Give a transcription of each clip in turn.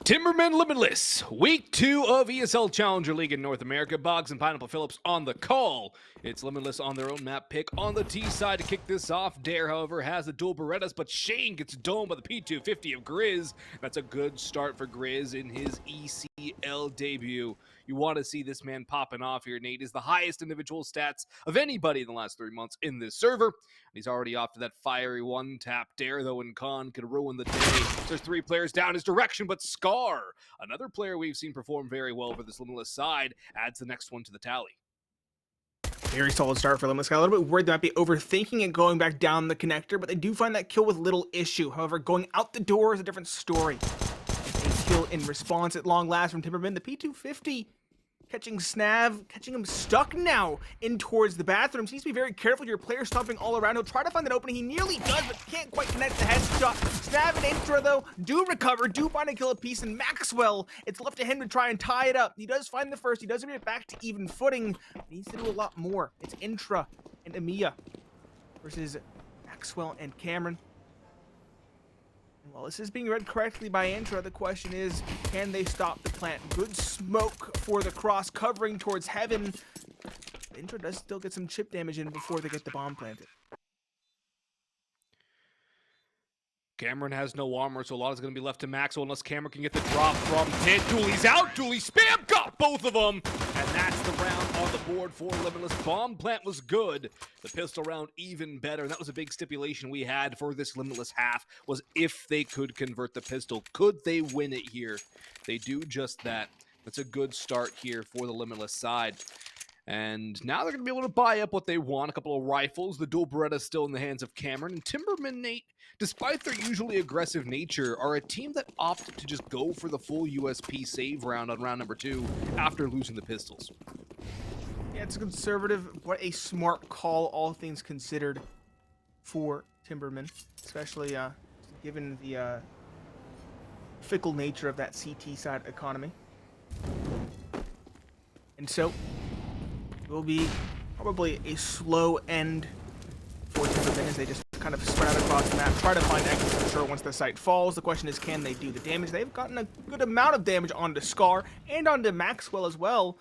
Timbermen Limitless, Week 2 of ESL Challenger League in North America. Boggs and Pineapple Phillips on the call. It's Limitless on their own map pick on the T side to kick this off. Dare, however, has the dual Berettas, but Shane gets domed by the P250 of Grizz. That's a good start for Grizz in his ECL debut. You want to see this man popping off here. Nate is the highest individual stats of anybody in the last 3 months in this server. And he's already off to that fiery one-tap. Dare, though, and Khan could ruin the day. There's 3 players down his direction, but Scar, another player we've seen perform very well for this Limitless side, adds the next one to the tally. Very solid start for Limitless. Got a little bit worried they might be overthinking and going back down the connector, but they do find that kill with little issue. However, going out the door is a different story. A kill in response at long last from Timbermen. The P250 catching Snav, catching him stuck now in towards the bathroom. So you need to be very careful. Your player stomping all around. He'll try to find that opening. He nearly does, but can't quite connect the headshot. Snav and Intra, though, do recover, do find a kill apiece, and Maxwell, it's left to him to try and tie it up. He does find the first. He does bring it back to even footing. He needs to do a lot more. It's Intra and Emiya versus Maxwell and Cameron. And while this is being read correctly by Intra, the question is, can they stop the plant? Good smoke for the cross covering towards heaven. Intra does still get some chip damage in before they get the bomb planted. Cameron has no armor, so a lot is going to be left to Maxwell unless Cameron can get the drop from Pit. Dooley's out. Dooley spam got both of them. And that's the round on the board for Limitless. Bomb plant was good. The pistol round even better. And that was a big stipulation we had for this Limitless half, was if they could convert the pistol. Could they win it here? They do just that. That's a good start here for the Limitless side. And now they're going to be able to buy up what they want. A couple of rifles. The dual Beretta still in the hands of Cameron. And Timbermen, Nate, despite their usually aggressive nature, are a team that opted to just go for the full USP save round on round number 2 after losing the pistols. Yeah, it's conservative. What a smart call, all things considered, for Timbermen. Especially given the fickle nature of that CT side economy. And so it will be probably a slow end for Timbermen as they just kind of spread out across the map, try to find exits for sure once the site falls. The question is, can they do the damage? They've gotten a good amount of damage onto Scar and onto Maxwell as well.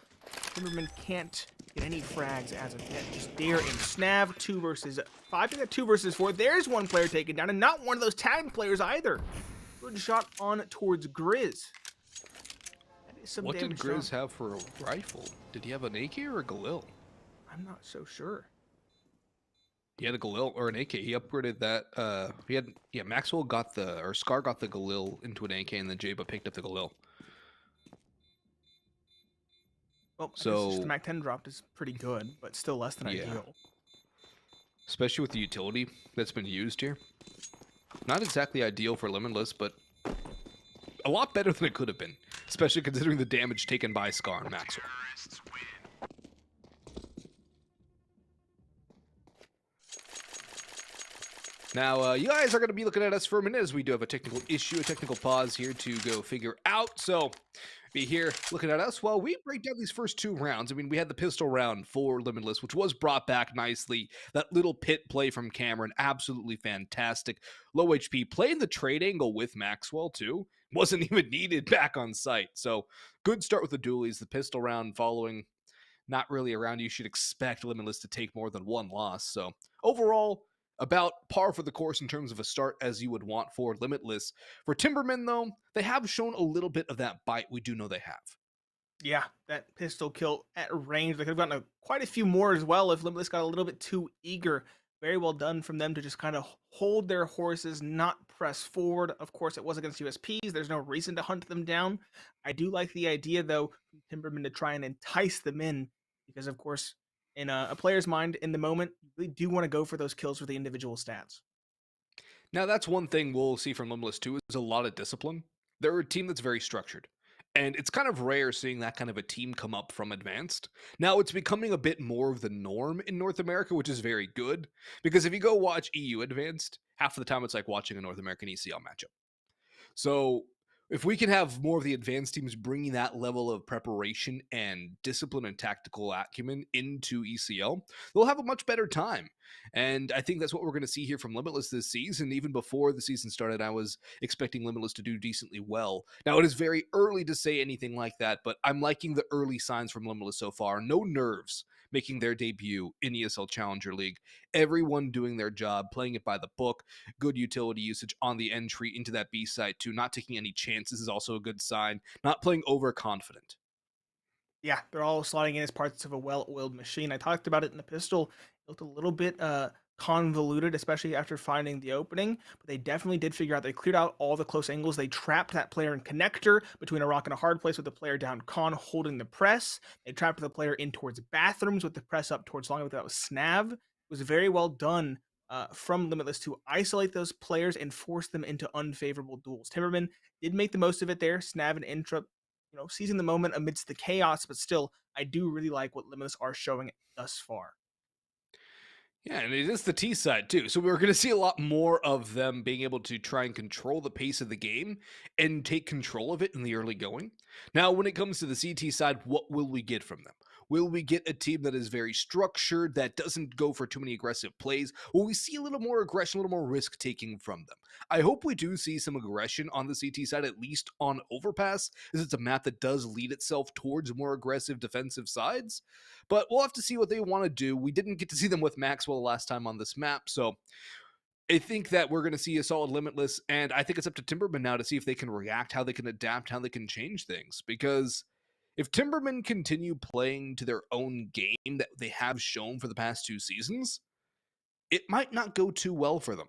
Timbermen can't get any frags as of yet. Just Dare and Snav, 2 versus 5. They got 2 versus 4. There's one player taken down, and not one of those tag players either. Good shot on towards Grizz. What did Grizz have for a rifle? Did he have an AK or a Galil? I'm not so sure. He had a Galil or an AK. He upgraded that. Maxwell got Scar got the Galil into an AK, and then JBa picked up the Galil. Well, so just the Mac 10 dropped is pretty good, but still less than ideal. Especially with the utility that's been used here. Not exactly ideal for Limitless, but a lot better than it could have been. Especially considering the damage taken by Scar and Maxwell. Now, you guys are going to be looking at us for a minute as we do have a technical issue, a technical pause here to go figure out. So, be here looking at us while we break down these first 2 rounds. I mean, we had the pistol round for Limitless, which was brought back nicely. That little pit play from Cameron, absolutely fantastic. Low HP, playing the trade angle with Maxwell, too. Wasn't even needed back on site. So, good start with the dualies. The pistol round following, not really around. You should expect Limitless to take more than 1 loss. So, overall, about par for the course in terms of a start as you would want for Limitless. For Timbermen, though, they have shown a little bit of that bite. We do know they have. Yeah, that pistol kill at range. They could have gotten quite a few more as well if Limitless got a little bit too eager. Very well done from them to just kind of hold their horses, not press forward. Of course, it was against USPs. There's no reason to hunt them down. I do like the idea, though, from Timbermen to try and entice them in because, of course, in a player's mind in the moment, you really do want to go for those kills for the individual stats. Now, that's one thing we'll see from Limitless too, is a lot of discipline. They're a team that's very structured. And it's kind of rare seeing that kind of a team come up from Advanced. Now, it's becoming a bit more of the norm in North America, which is very good. Because if you go watch EU Advanced, half of the time it's like watching a North American ECL matchup. So, If we can have more of the advanced teams bringing that level of preparation and discipline and tactical acumen into ECL, they'll have a much better time. And I think that's what we're going to see here from Limitless this season. Even before the season started, I was expecting Limitless to do decently well. Now, it is very early to say anything like that, but I'm liking the early signs from Limitless so far. No nerves making their debut in ESL Challenger League. Everyone doing their job, playing it by the book, good utility usage on the entry into that B site too. Not taking any chances is also a good sign. Not playing overconfident. Yeah, they're all slotting in as parts of a well-oiled machine. I talked about it in the pistol. It looked a little bit convoluted, especially after finding the opening, but they definitely did figure out. They cleared out all the close angles. They trapped that player in connector between a rock and a hard place with the player down con holding the press. They trapped the player in towards bathrooms with the press up towards long. That was Snav. It was very well done from Limitless to isolate those players and force them into unfavorable duels. Timbermen did make the most of it there. Snav and Intra, seizing the moment amidst the chaos, but still, I do really like what Limitless are showing thus far. Yeah, and it is the T side too. So we're going to see a lot more of them being able to try and control the pace of the game and take control of it in the early going. Now, when it comes to the CT side, what will we get from them? Will we get a team that is very structured, that doesn't go for too many aggressive plays? Will we see a little more aggression, a little more risk taking from them? I hope we do see some aggression on the CT side, at least on Overpass, as it's a map that does lead itself towards more aggressive defensive sides. But we'll have to see what they want to do. We didn't get to see them with Maxwell last time on this map, so I think that we're going to see a solid Limitless, and I think it's up to Timberman now to see if they can react, how they can adapt, how they can change things. Because if Timbermen continue playing to their own game that they have shown for the past 2 seasons, it might not go too well for them.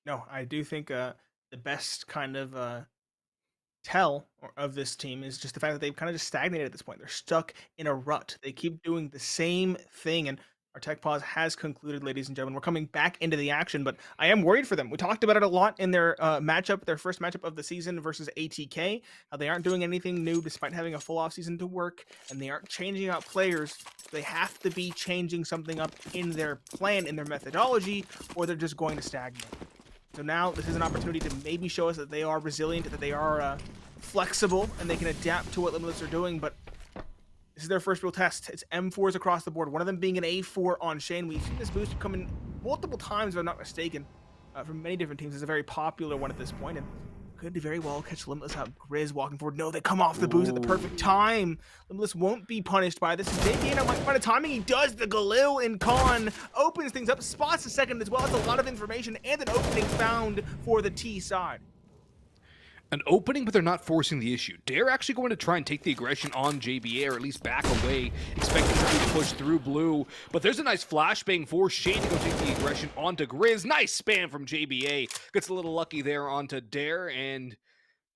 No, I do think the best kind of tell of this team is just the fact that they've kind of just stagnated at this point. They're stuck in a rut. They keep doing the same thing, and our tech pause has concluded, ladies and gentlemen. We're coming back into the action, but I am worried for them. We talked about it a lot in their matchup, their first matchup of the season versus ATK, how they aren't doing anything new despite having a full off season to work, and they aren't changing out players. They have to be changing something up in their plan, in their methodology, or they're just going to stagnate. So now this is an opportunity to maybe show us that they are resilient, that they are flexible, and they can adapt to what Limitless are doing. But this is their first real test. It's M4s across the board, one of them being an A4 on Shane. We've seen this boost come in multiple times, if I'm not mistaken, from many different teams. It's a very popular one at this point, and could very well catch Limitless out. Grizz walking forward. No, they come off the boost at the perfect time. Limitless won't be punished by this. JBa might find a timing. He does. The Galil in con opens things up, spots a second as well. That's a lot of information and an opening found for the T side. An opening, but they're not forcing the issue. They're actually going to try and take the aggression on JBA, or at least back away, expecting to push through blue. But there's a nice flashbang for Shane to go take the aggression onto Grizz. Nice spam from JBA. Gets a little lucky there onto Dare, and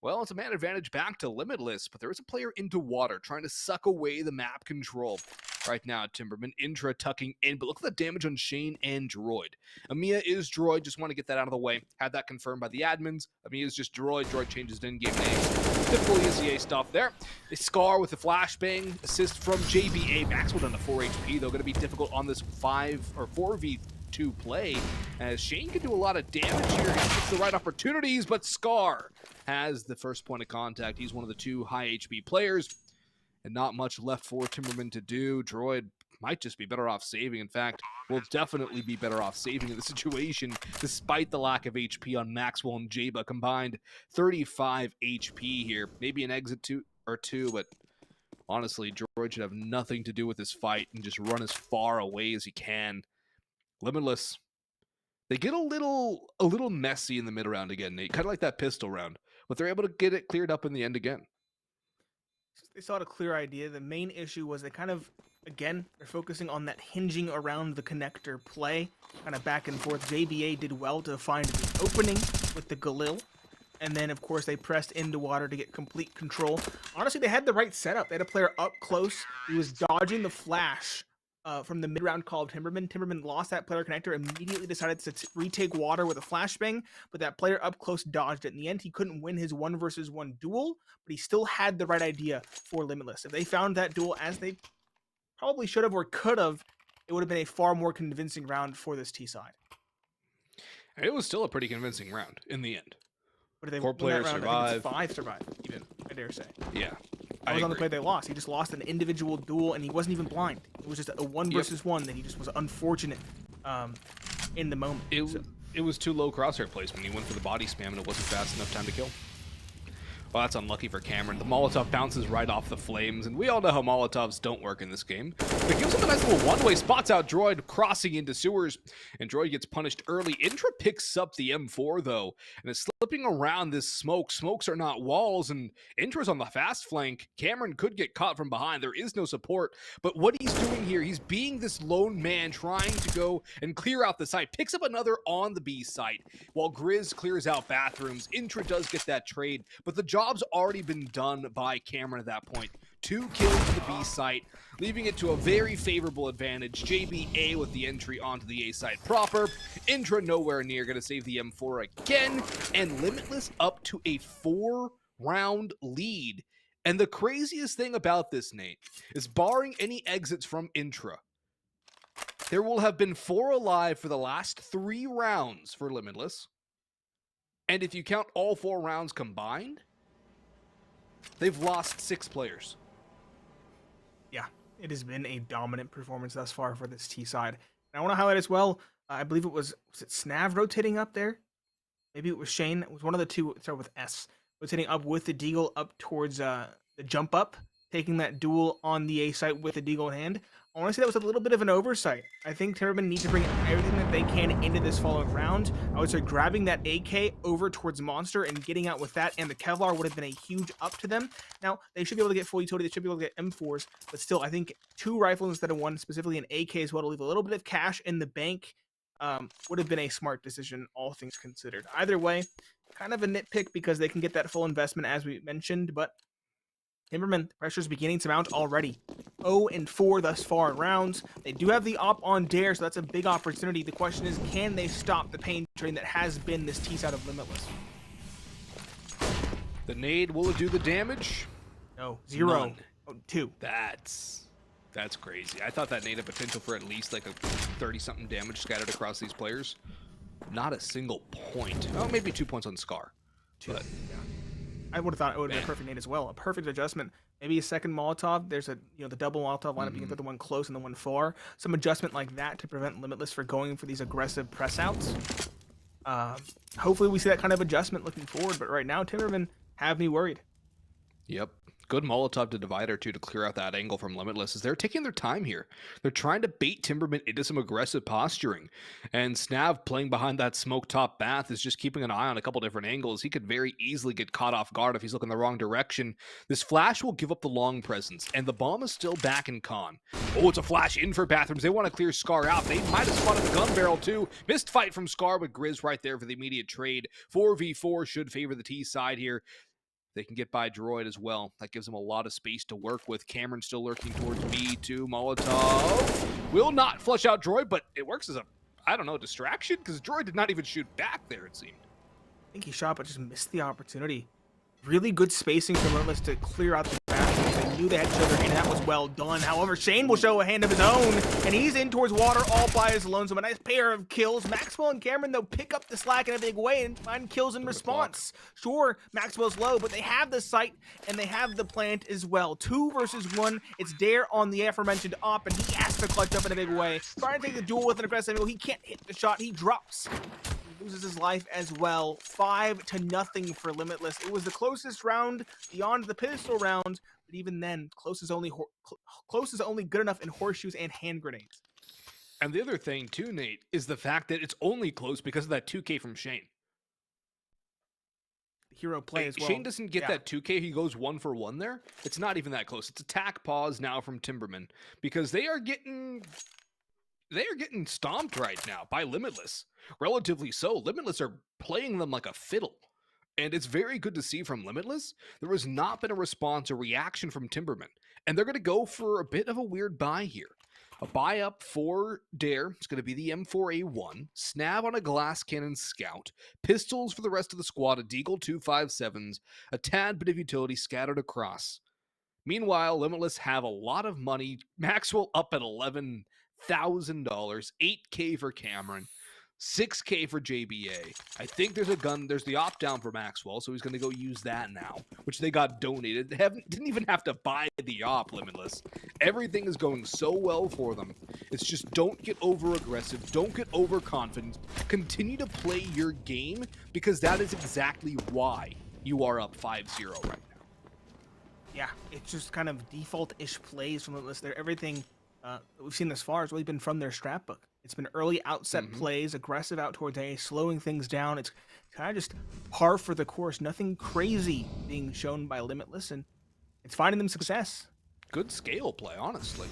well, it's a man advantage back to Limitless, but there is a player into water trying to suck away the map control. Right now, Timberman intra tucking in, but look at the damage on Shane and Droid. Amiya is Droid, just want to get that out of the way. Had that confirmed by the admins. Amiya is just Droid. Droid changes the in-game name. Typical ESEA stuff there. A Scar with a flashbang assist from JBA. Maxwell down to 4 HP, though. Going to be difficult on this 4v2 play, as Shane can do a lot of damage here. He gets the right opportunities, but Scar has the first point of contact. He's one of the 2 high HP players, and not much left for Timberman to do. Droid might just be better off saving. In fact, will definitely be better off saving in the situation, despite the lack of HP on Maxwell and JBa combined. 35 HP here. Maybe an exit or two, but honestly, Droid should have nothing to do with this fight and just run as far away as he can. Limitless, they get a little messy in the mid round again, Nate. Kind of like that pistol round, but they're able to get it cleared up in the end again. They saw a clear idea. The main issue was they kind of, again, they're focusing on that hinging around the connector play, kind of back and forth. JBA did well to find the opening with the Galil, and then, of course, they pressed into water to get complete control. Honestly, they had the right setup. They had a player up close. He was dodging the flash from the mid-round call of Timberman. Timberman lost that player connector, immediately decided to retake water with a flashbang, but that player up close dodged it. In the end, he couldn't win his 1v1 duel, but he still had the right idea for Limitless. If they found that duel as they probably should have or could have, it would have been a far more convincing round for this T side. It was still a pretty convincing round in the end. But if they 4 win that players round, I think survive. it's 5 survive, even, I dare say. Yeah. That was on the play they lost. He just lost an individual duel, and he wasn't even blind. It was just a 1 versus 1 that he just was unfortunate in the moment. It was too low crosshair placement. He went for the body spam, and it wasn't fast enough time to kill. Well, that's unlucky for Cameron. The Molotov bounces right off the flames, and we all know how Molotovs don't work in this game. But it gives him a nice little one-way, spots out Droid crossing into sewers, and Droid gets punished early. Intra picks up the M4, though, and is slipping around this smoke. Smokes are not walls, and Intra's on the fast flank. Cameron could get caught from behind. There is no support, but what he's doing here, he's being this lone man, trying to go and clear out the site. Picks up another on the B site, while Grizz clears out bathrooms. Intra does get that trade, but the job's already been done by Cameron at that point. 2 kills to the B site, leaving it to a very favorable advantage. JBa with the entry onto the A site proper. Intra nowhere near, going to save the M4 again, and Limitless up to a 4-round lead. And the craziest thing about this, Nate, is barring any exits from Intra, there will have been 4 alive for the last 3 rounds for Limitless. And if you count all 4 rounds combined, they've lost 6 players. Yeah, it has been a dominant performance thus far for this T side. And I want to highlight as well, I believe was it Snav rotating up there? Maybe it was Shane. It was one of the two, start with S. Rotating up with the Deagle up towards the jump up, taking that duel on the A site with the Deagle in hand. I want to say that was a little bit of an oversight. I think timbermen need to bring everything that they can into this following round. I would say grabbing that AK over towards Monster and getting out with that and the Kevlar would have been a huge up to them. Now, they should be able to get full utility. They should be able to get M4s, but still, I think 2 rifles instead of 1, specifically an AK as well, to leave a little bit of cash in the bank would have been a smart decision, all things considered. Either way, kind of a nitpick because they can get that full investment, as we mentioned, but timbermen, the pressure is beginning to mount already. 0-4 thus far in rounds. They do have the op on Dare, so that's a big opportunity. The question is, can they stop the pain train that has been this T side of Limitless? The nade, will it do the damage? No, 0. None. 2. That's crazy. I thought that nade had potential for at least like a 30-something damage scattered across these players. Not a single point. Oh, maybe 2 points on Scar. 2. But yeah. I would have thought it would have been a perfect nade as well. A perfect adjustment. Maybe a second Molotov. There's the double Molotov lineup. You can put the one close and the one far. Some adjustment like that to prevent Limitless from going for these aggressive press outs. Hopefully we see that kind of adjustment looking forward. But right now, timbermen have me worried. Yep. Good Molotov to Divider, too, to clear out that angle from Limitless, as they're taking their time here. They're trying to bait Timberman into some aggressive posturing. And Snav, playing behind that smoke-top bath, is just keeping an eye on a couple different angles. He could very easily get caught off guard if he's looking the wrong direction. This flash will give up the long presence, and the bomb is still back in con. Oh, it's a flash in for Bathrooms. They want to clear Scar out. They might have spotted the gun barrel, too. Missed fight from Scar, but Grizz right there for the immediate trade. 4v4 should favor the T side here. They can get by Droid as well. That gives them a lot of space to work with. Cameron still lurking towards B2. Molotov will not flush out Droid, but it works as a, I don't know, distraction? Because Droid did not even shoot back there, it seemed. I think he shot, but just missed the opportunity. Really good spacing from Limitless to clear out the bathrooms. They knew they had to show their hand, and that was well done. However, Shane will show a hand of his own, and he's in towards water all by his lonesome. A nice pair of kills. Maxwell and Cameron, though, pick up the slack in a big way and find kills in response. Sure, Maxwell's low, but they have the site, and they have the plant as well. 2 versus 1. It's Dare on the aforementioned op, and he has to clutch up in a big way. Trying to take the duel with an aggressive angle. He can't hit the shot. He drops. Loses his life as well. 5-0 for Limitless. It was the closest round beyond the pistol round, but even then, close is only good enough in horseshoes and hand grenades. And the other thing too, Nate, is the fact that it's only close because of that 2K from Shane. Hero play as well. Shane doesn't get that 2K. He goes 1 for 1 there. It's not even that close. It's attack pause now from Timberman because they are getting stomped right now by Limitless. Relatively so. Limitless are playing them like a fiddle. And it's very good to see from Limitless. There has not been a response or reaction from Timberman. And they're going to go for a bit of a weird buy here. A buy up for Dare. It's going to be the M4A1. Snav on a glass cannon scout. Pistols for the rest of the squad. A Deagle 257s. A tad bit of utility scattered across. Meanwhile, Limitless have a lot of money. Maxwell up at $11,000. 8K for Cameron. 6K for JBA. I think there's a gun. There's the op down for Maxwell, so he's going to go use that now, which they got donated. They didn't even have to buy the op, Limitless. Everything is going so well for them. It's just don't get over-aggressive. Don't get overconfident. Continue to play your game, because that is exactly why you are up 5-0 right now. Yeah, it's just kind of default-ish plays from Limitless there. Everything we've seen this far has really been from their strat book. It's been early outset plays, aggressive out towards A, slowing things down. It's kind of just par for the course. Nothing crazy being shown by Limitless, and it's finding them success. Good scale play, honestly.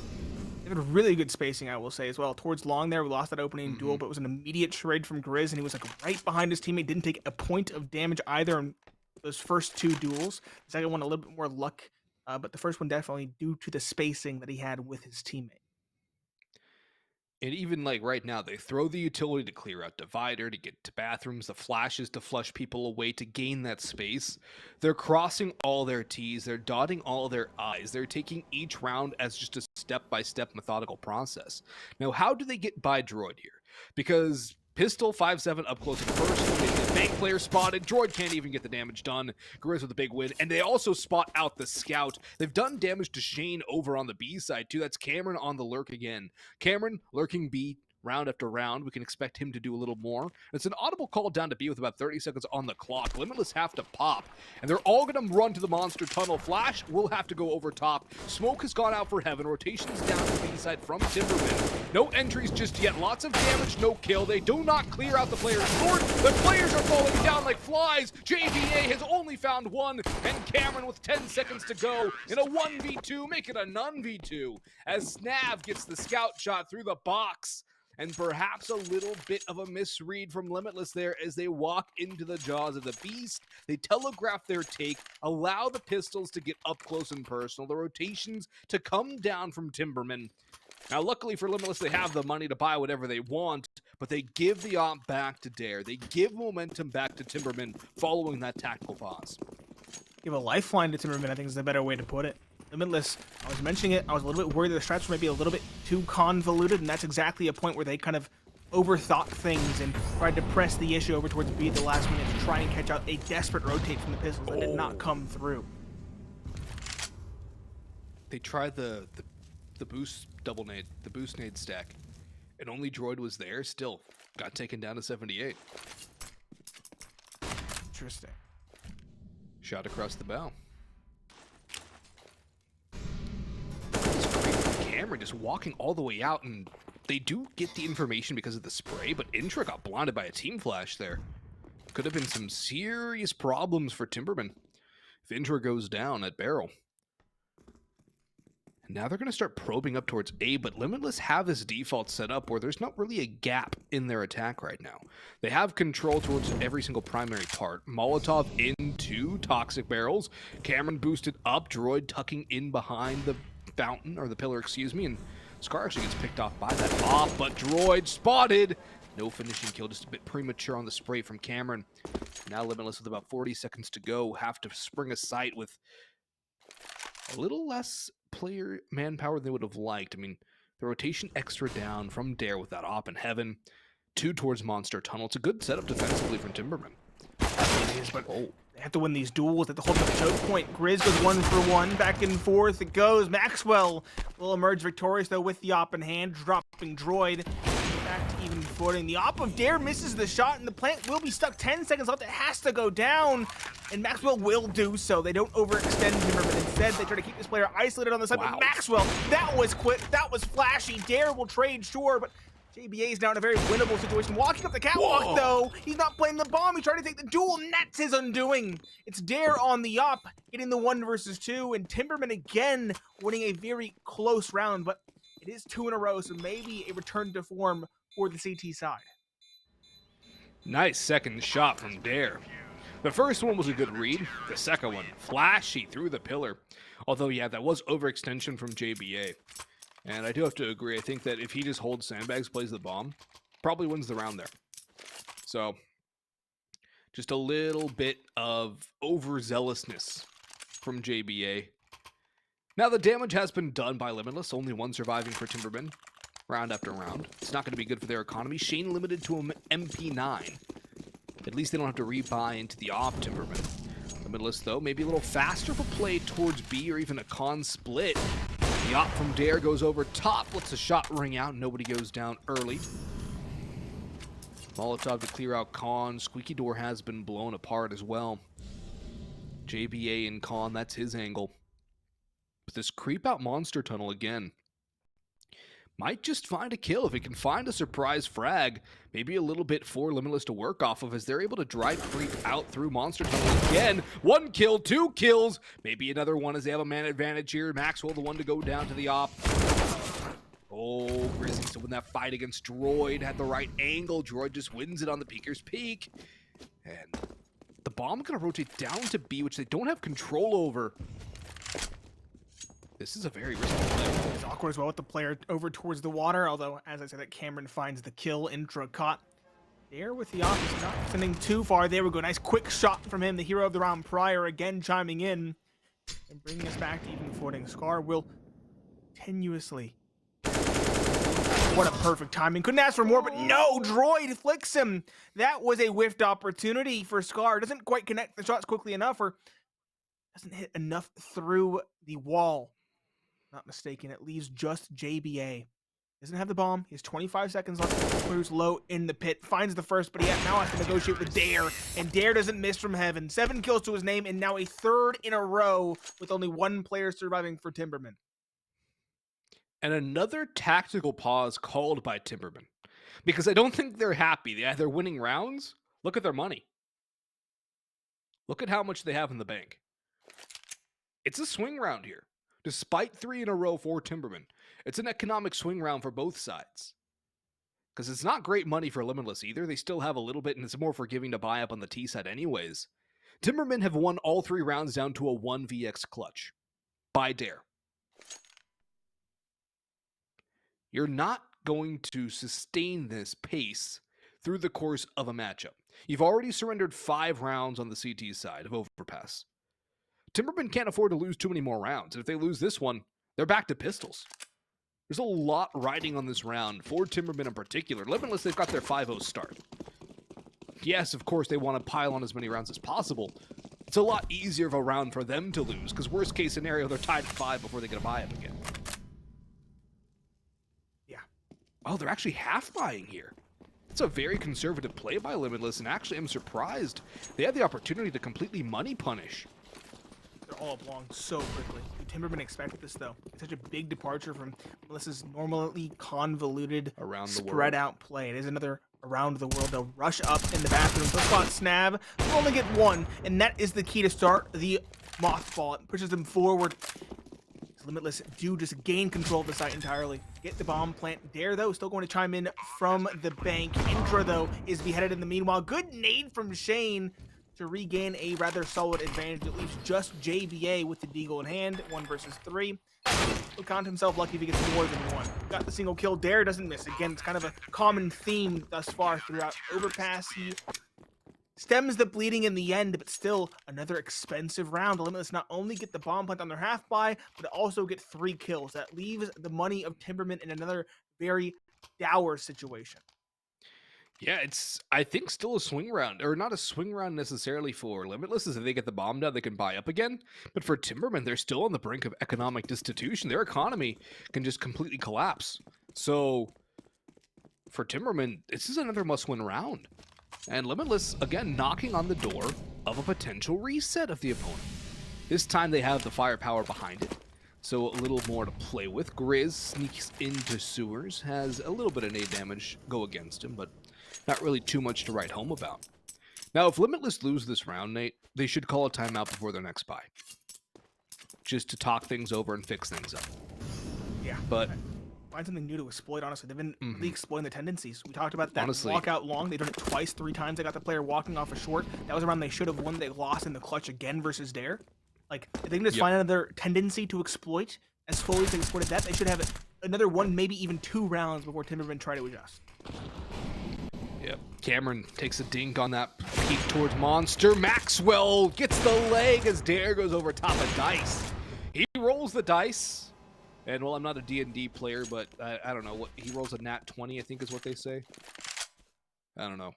They had a really good spacing, I will say, as well. Towards long there, we lost that opening duel, but it was an immediate charade from Grizz, and he was like right behind his teammate. Didn't take a point of damage either in those first two duels. The second one, a little bit more luck, but the first one definitely due to the spacing that he had with his teammate. And even like right now, they throw the utility to clear out divider, to get to bathrooms, the flashes to flush people away to gain that space. They're crossing all their T's, they're dotting all their I's. They're taking each round as just a step-by-step methodical process. Now, how do they get by Droid here? Because Pistol 5-7 up close and personal. The bank player spotted. Droid can't even get the damage done. Grizz with a big win. And they also spot out the scout. They've done damage to Shane over on the B side, too. That's Cameron on the lurk again. Cameron lurking B round after round. We can expect him to do a little more. It's an audible call down to B with about 30 seconds on the clock. Limitless have to pop, and they're all going to run to the monster tunnel. Flash will have to go over top. Smoke has gone out for Heaven. Rotations down to B side from Timbermen. No entries just yet. Lots of damage, no kill. They do not clear out the player's sword. The players are falling down like flies. JBA has only found one, and Cameron with 10 seconds to go in a 1v2, make it a none v2, as Snav gets the scout shot through the box. And perhaps a little bit of a misread from Limitless there as they walk into the jaws of the beast. They telegraph their take, allow the pistols to get up close and personal, the rotations to come down from Timbermen. Now, luckily for Limitless, they have the money to buy whatever they want, but they give the op back to Dare. They give momentum back to Timbermen following that tactical pause. Give a lifeline to Timbermen, I think is the better way to put it. Limitless, I was mentioning it, I was a little bit worried that the strats were maybe a little bit too convoluted, and that's exactly a point where they kind of overthought things and tried to press the issue over towards B at the last minute to try and catch out a desperate rotate from the pistols that did not come through. They tried the boost double nade, the boost nade stack, and only Droid was there, still got taken down to 78. Interesting. Shot across the bow. Cameron just walking all the way out, and they do get the information because of the spray, but Intra got blinded by a team flash there. Could have been some serious problems for Timbermen if Intra goes down at barrel. And now they're going to start probing up towards A, but Limitless have this default set up where there's not really a gap in their attack right now. They have control towards every single primary part. Molotov into toxic barrels. Cameron boosted up. Droid tucking in behind the fountain, or the pillar, excuse me, and Scar actually gets picked off by that op, but Droid spotted. No finishing kill, just a bit premature on the spray from Cameron. Now Limitless with about 40 seconds to go have to spring a sight with a little less player manpower than they would have liked. I mean, the rotation extra down from Dare with that op in Heaven, 2 towards Monster Tunnel. It's a good setup defensively from Timbermen. It is, but they have to win these duels. They have to hold up the choke point. Grizz goes 1 for 1. Back and forth it goes. Maxwell will emerge victorious, though, with the op in hand, dropping Droid back to even footing. The op of Dare misses the shot, and the plant will be stuck. 10 seconds left. It has to go down, and Maxwell will do so. They don't overextend him, but instead they try to keep this player isolated on the side. Wow. But Maxwell, that was quick. That was flashy. Dare will trade, sure, but JBA is now in a very winnable situation. Walking up the catwalk, though, he's not playing the bomb. He's trying to take the duel, and that's his undoing. It's Dare on the op, getting the 1 versus 2, and Timbermen again winning a very close round, but it is 2 in a row, so maybe a return to form for the CT side. Nice second shot from Dare. The first one was a good read. The second one, flashy through the pillar. Although, yeah, that was overextension from JBA. And I do have to agree. I think that if he just holds sandbags, plays the bomb, probably wins the round there. So, just a little bit of overzealousness from JBA. Now, the damage has been done by Limitless. Only 1 surviving for Timbermen. round after round. It's not going to be good for their economy. Shane limited to an MP9. At least they don't have to rebuy into the off Timbermen. Limitless, though, maybe a little faster for play towards B or even a con split. The op from Dare goes over top, lets a shot ring out, nobody goes down early. Molotov to clear out Con. Squeaky Door has been blown apart as well. JBa and Con, that's his angle. But this creep out monster tunnel again. Might just find a kill if it can find a surprise frag. Maybe a little bit for Limitless to work off of as they're able to drive creep out through monster tunnel again. 1 kill, 2 kills. Maybe another one as they have a man advantage here. Maxwell the one to go down to the op. Oh, Grizzly still in that fight against Droid. Had the right angle. Droid just wins it on the Peeker's Peak. And the bomb going to rotate down to B, which they don't have control over. This is a very risky play. It's awkward as well with the player over towards the water, although, as I said, that Cameron finds the kill. Intra caught there with the office, not sending too far. There we go. Nice quick shot from him, the hero of the round prior, again chiming in and bringing us back to even footing. Scar will tenuously. What a perfect timing. Couldn't ask for more, but no, Droid flicks him. That was a whiffed opportunity for Scar. Doesn't quite connect the shots quickly enough, or doesn't hit enough through the wall. Not mistaken, it leaves just JBa. Doesn't have the bomb. He has 25 seconds left. Clears low in the pit. Finds the first, but he now has to negotiate with Dare. And Dare doesn't miss from heaven. 7 kills to his name, and now a third in a row with only 1 player surviving for Timbermen. And another tactical pause called by Timbermen. Because I don't think they're happy. They're winning rounds. Look at their money. Look at how much they have in the bank. It's a swing round here. Despite 3 in a row for Timbermen, it's an economic swing round for both sides. Because it's not great money for Limitless either. They still have a little bit, and it's more forgiving to buy up on the T side anyways. Timbermen have won all 3 rounds down to a 1vx clutch. By Dare. You're not going to sustain this pace through the course of a matchup. You've already surrendered 5 rounds on the CT side of Overpass. Timbermen can't afford to lose too many more rounds. If they lose this one, they're back to pistols. There's a lot riding on this round for Timbermen in particular. Limitless, they've got their 5-0 start. Yes, of course, they want to pile on as many rounds as possible. It's a lot easier of a round for them to lose, because worst case scenario, they're tied at 5 before they get a buy-up again. Yeah. Oh, they're actually half-buying here. It's a very conservative play by Limitless, and actually I'm surprised they had the opportunity to completely money punish. All up long so quickly. Timbermen expected this, though. It's such a big departure from Melissa's normally convoluted, spread out play. It is another around the world. They'll rush up in the bathroom. First spot snab. They'll only get 1, and that is the key to start the mothball. It pushes them forward. Limitless do just gain control of the site entirely. Get the bomb plant. Dare, though, still going to chime in from the bank. Intra, though, is beheaded in the meanwhile. Good nade from Shane to regain a rather solid advantage. It leaves just JBa with the deagle in hand. 1 versus 3. He'll count himself lucky if he gets more than 1. Got the single kill. Dare doesn't miss. Again, it's kind of a common theme thus far throughout Overpass. He stems the bleeding in the end, but still another expensive round. Limitless not only get the bomb plant on their half buy, but also get 3 kills. That leaves the money of Timbermen in another very dour situation. Yeah, it's, I think, still a swing round, or not a swing round necessarily for Limitless, as if they get the bomb down, they can buy up again. But for Timbermen, they're still on the brink of economic destitution. Their economy can just completely collapse. So, for Timbermen, this is another must-win round. And Limitless, again, knocking on the door of a potential reset of the opponent. This time they have the firepower behind it, so a little more to play with. Grizz sneaks into sewers, has a little bit of nade damage go against him, but not really too much to write home about. Now, if Limitless lose this round, Nate, they should call a timeout before their next buy. Just to talk things over and fix things up. Yeah. But find something new to exploit, honestly. They've been really exploiting the tendencies. We talked about that walk out long. They've done it twice, 3 times. They got the player walking off a short. That was a round they should have won. They lost in the clutch again versus Dare. Like, if they can just find another tendency to exploit as fully as they exploited that, they should have another 1, maybe even 2 rounds before Timbermen try to adjust. Yep. Cameron takes a dink on that peek towards Monster. Maxwell gets the leg as Dare goes over top of Dice. He rolls the dice. And well, I'm not a D&D player, but I don't know what he rolls a nat 20. I think is what they say. I don't know.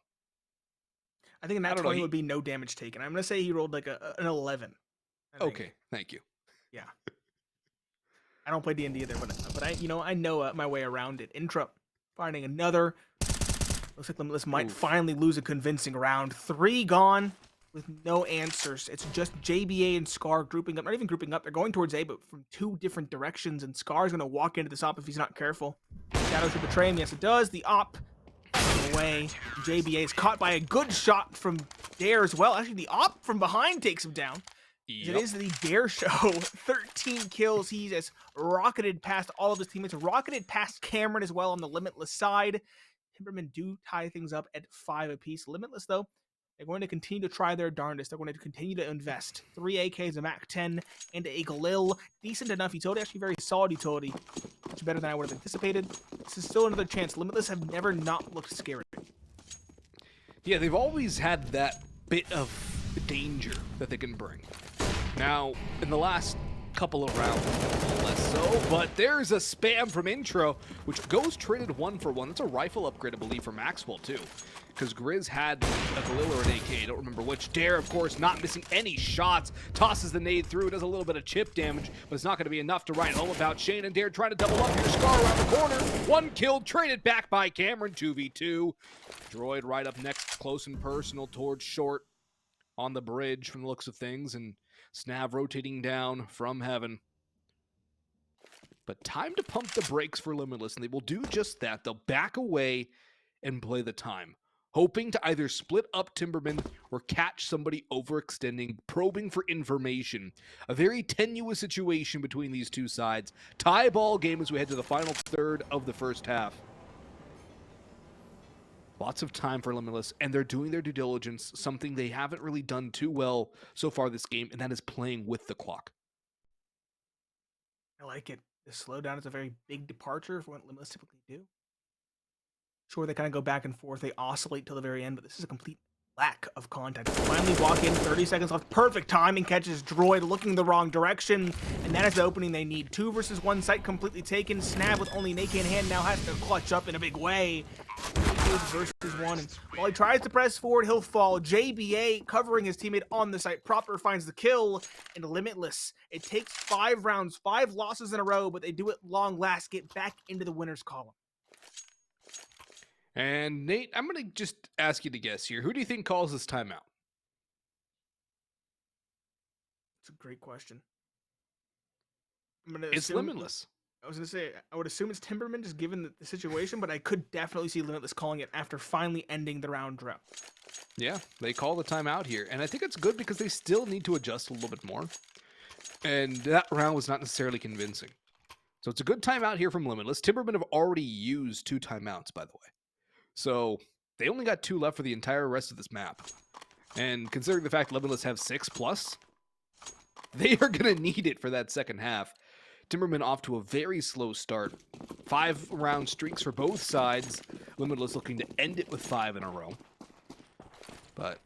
I think a I nat don't know, 20 would be no damage taken. I'm gonna say he rolled like an 11. I think. Okay, thank you. Yeah. I don't play D&D either, but I know my way around it. Intra finding another. Looks like Limitless might finally lose a convincing round. 3 gone with no answers. It's just JBA and Scar grouping up. Not even grouping up. They're going towards A, but from 2 different directions. And Scar's going to walk into this op if he's not careful. Shadow should betray him. Yes, it does. The op away. JBA is caught by a good shot from Dare as well. Actually, the op from behind takes him down. Yep. It is the Dare show. 13 kills. He just rocketed past all of his teammates. Rocketed past Cameron as well on the Limitless side. Timbermen do tie things up at 5 apiece. Limitless, though, they're going to continue to try their darndest. They're going to continue to invest. 3 AKs, a MAC-10, and a Galil. Decent enough utility. Actually, very solid utility. Much better than I would have anticipated. This is still another chance. Limitless have never not looked scary. Yeah, they've always had that bit of danger that they can bring. Now, in the last couple of rounds, less so, but there's a spam from intro, which goes traded 1-for-1. That's a rifle upgrade, I believe, for Maxwell, too. Because Grizz had a Galil or an AK, I don't remember which. Dare, of course, not missing any shots. Tosses the nade through, does a little bit of chip damage, but it's not going to be enough to write home about Shane. And Dare trying to double up here. Scar around the corner. 1 kill, traded back by Cameron, 2v2. Droid right up next, close and personal towards short on the bridge from the looks of things. And Snav rotating down from heaven. But time to pump the brakes for Limitless, and they will do just that. They'll back away and play the time, hoping to either split up Timbermen or catch somebody overextending, probing for information. A very tenuous situation between these two sides. Tie ball game as we head to the final third of the first half. Lots of time for Limitless, and they're doing their due diligence, something they haven't really done too well so far this game, and that is playing with the clock. I like it. The slowdown is a very big departure from what Limitless typically do. Sure, they kind of go back and forth. They oscillate till the very end, but this is a complete lack of contact. Finally walk in, 30 seconds left. Perfect timing, catches Droid looking the wrong direction, and that is the opening they need. 2 versus 1 site completely taken. Snav with only an AK in hand now has to clutch up in a big way. Versus 1, and while he tries to press forward, he'll fall. JBA covering his teammate on the site proper finds the kill, and Limitless. It takes 5 rounds, 5 losses in a row, but they do it long last, get back into the winner's column. And Nate, I'm going to just ask you to guess here. Who do you think calls this timeout? It's a great question. It's Limitless. I was going to say, I would assume it's Timbermen just given the situation, but I could definitely see Limitless calling it after finally ending the round drought. Yeah, they call the timeout here. And I think it's good because they still need to adjust a little bit more. And that round was not necessarily convincing. So it's a good timeout here from Limitless. Timbermen have already used 2 timeouts, by the way. So they only got 2 left for the entire rest of this map. And considering the fact Limitless have 6+, they are going to need it for that second half. Timbermen off to a very slow start. 5-round streaks for both sides. Limitless looking to end it with 5 in a row. But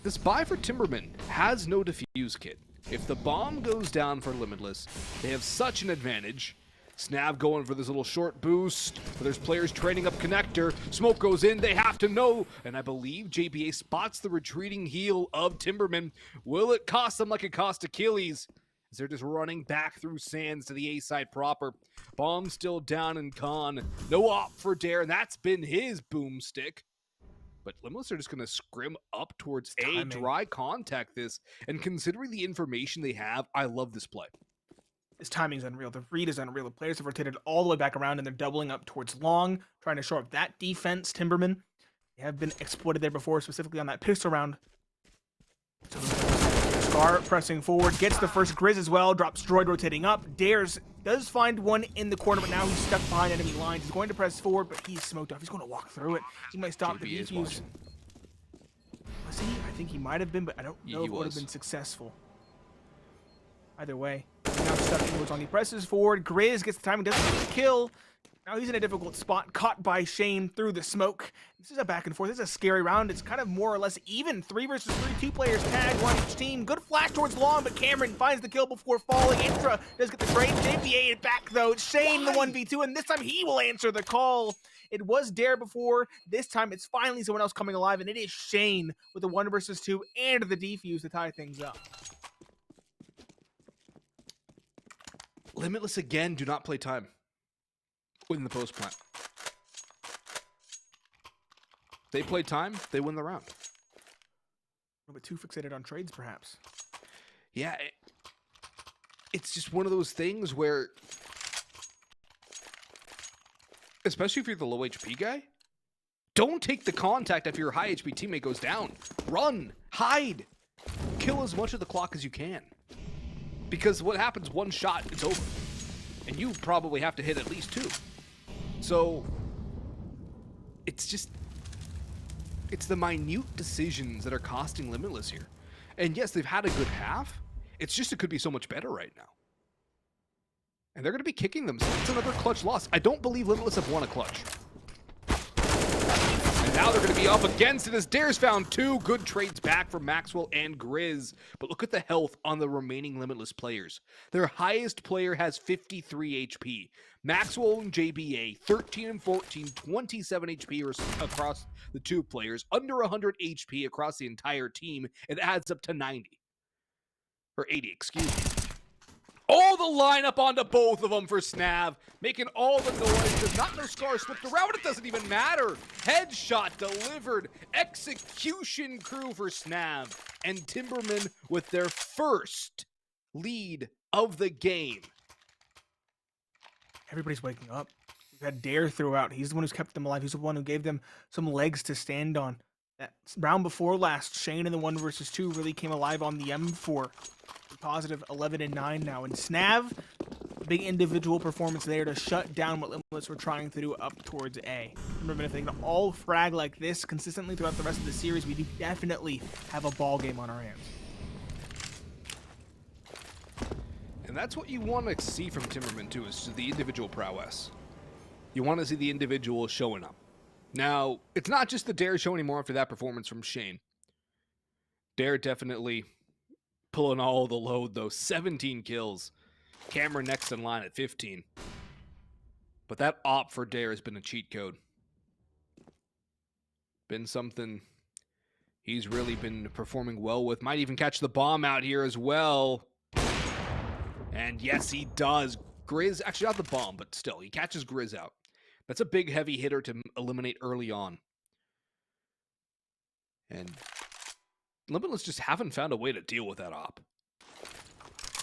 this buy for Timbermen has no defuse kit. If the bomb goes down for Limitless, they have such an advantage. Snav going for this little short boost. But there's players trading up connector. Smoke goes in. They have to know. And I believe JBA spots the retreating heel of Timbermen. Will it cost them like it cost Achilles? As they're just running back through sands to the A side proper. Bomb still down and gone. No op for Dare, and that's been his boomstick. But Limitless are just going to scrim up towards A, dry contact this. And considering the information they have, I love this play. This timing's unreal. The read is unreal. The players have rotated all the way back around, and they're doubling up towards long, trying to shore up that defense. Timbermen, they have been exploited there before, specifically on that pistol round. So Scar pressing forward, gets the first Grizz as well, drops Droid rotating up. Dares does find one in the corner, but now he's stuck behind enemy lines. He's going to press forward, but he's smoked off. He's going to walk through it. He might stop the defuse. Was he? I think he might have been, but I don't know if it would have been successful. Either way, now stuck towards on. He presses forward. Grizz gets the timing, doesn't get the kill. Now he's in a difficult spot, caught by Shane through the smoke. This is a back and forth. This is a scary round. It's kind of more or less even. 3 versus 3, 2 players tag, 1 each team. Good flash towards long, but Cameron finds the kill before falling. Intra does get the trade. JBa it back though. It's Shane the 1v2, and this time he will answer the call. It was Dare before. This time it's finally someone else coming alive, and it is Shane with the 1 versus 2 and the defuse to tie things up. Limitless again do not play time in the post plant. They play time, they win the round. A little bit too fixated on trades, perhaps. Yeah, it's just one of those things where, especially if you're the low HP guy, don't take the contact if your high HP teammate goes down. Run, hide, kill as much of the clock as you can. Because what happens, one shot, it's over. And you probably have to hit at least 2. So, it's the minute decisions that are costing Limitless here. And yes, they've had a good half. It's just it could be so much better right now. And they're going to be kicking themselves. It's another clutch loss. I don't believe Limitless have won a clutch. And now they're going to be up against it as Dare's found 2 good trades back from Maxwell and Grizz. But look at the health on the remaining Limitless players. Their highest player has 53 HP. Maxwell and JBa, 13 and 14, 27 HP across the 2 players. Under 100 HP across the entire team. It adds up to 90. Or 80, excuse me. Oh, the lineup onto both of them for Snav, making all the noise. Does not know Scar slipped around, it doesn't even matter. Headshot delivered. Execution crew for Snav. And Timbermen with their first lead of the game. Everybody's waking up. We've had Dare throughout. He's the one who's kept them alive. He's the one who gave them some legs to stand on. That round before last, Shane in the 1 versus 2 really came alive on the M4. Positive 11 and 9 now. And Snav, big individual performance there to shut down what Limitless were trying to do up towards A. Remember, if they can all frag like this consistently throughout the rest of the series, we do definitely have a ball game on our hands. And that's what you want to see from Timbermen too, is the individual prowess. You want to see the individual showing up. Now, it's not just the Dare show anymore after that performance from Shane. Dare definitely pulling all the load, though. 17 kills. Cameron next in line at 15. But that op for Dare has been a cheat code. Been something he's really been performing well with. Might even catch the bomb out here as well. And yes, he does. Grizz, actually not the bomb, but still, he catches Grizz out. That's a big heavy hitter to eliminate early on. And Limitless just haven't found a way to deal with that op.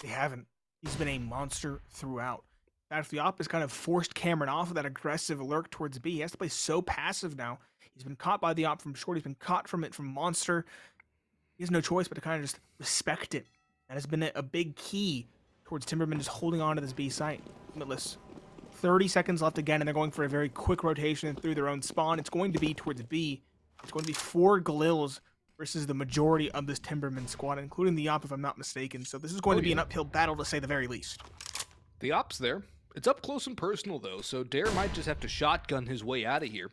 They haven't. He's been a monster throughout. In fact, the op has kind of forced Cameron off of that aggressive lurk towards B. He has to play so passive now. He's been caught by the op from short. He's been caught from it from Monster. He has no choice but to kind of just respect it. That has been a big key towards Timbermen just holding on to this B site. Limitless. 30 seconds left again, and they're going for a very quick rotation through their own spawn. It's going to be towards B. It's going to be 4 Galils versus the majority of this Timbermen squad, including the op, if I'm not mistaken. So this is going to be an uphill battle, to say the very least. The op's there. It's up close and personal, though, so Dare might just have to shotgun his way out of here.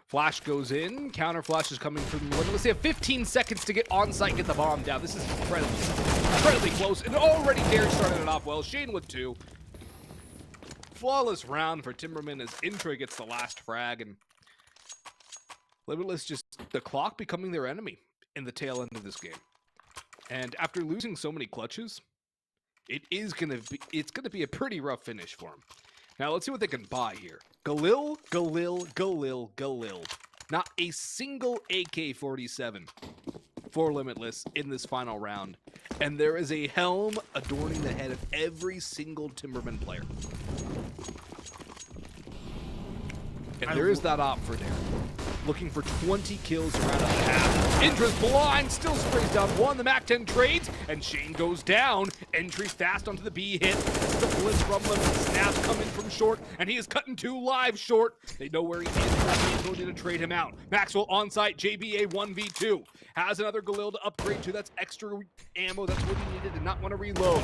Flash goes in. Counter flash is coming from the Limitless. They have 15 seconds to get on site and get the bomb down. This is incredibly close, and already Dare started it off well. Shane with 2. Flawless round for Timbermen as Intra gets the last frag, and Limitless just the clock becoming their enemy in the tail end of this game. And after losing so many clutches, it's gonna be a pretty rough finish for them. Now let's see what they can buy here. Galil. Not a single AK-47 for Limitless in this final round. And there is a helm adorning the head of every single Timbermen player. And there is that op for Dare. Looking for 20 kills around a half. Intra's blind, still sprays down 1. The MAC-10 trades, and Shane goes down. Entry fast onto the B hit. This is the blitz from them. Snaps come in from short, and he is cutting 2 live short. They know where he is. He's going to trade him out. Maxwell on site. JBa 1v2. Has another Galil to upgrade to. That's extra ammo. That's what he needed. Did not want to reload.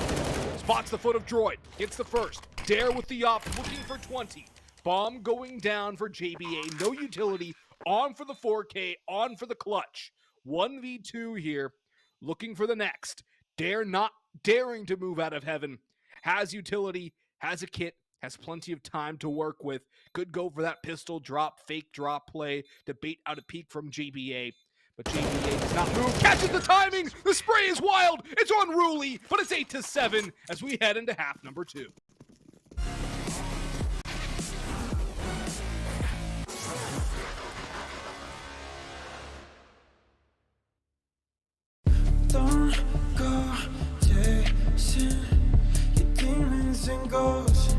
Spots the foot of Droid. Gets the first. Dare with the op, looking for 20. Bomb going down for JBA. No utility. On for the 4K. On for the clutch. 1v2 here. Looking for the next. Not daring to move out of heaven. Has utility. Has a kit. Has plenty of time to work with. Could go for that pistol drop, fake drop play to bait out a peek from JBA. But JBA does not move. Catches the timing. The spray is wild. It's unruly, but it's 8-7 as we head into half number 2. Don't go chasing your demons and ghosts,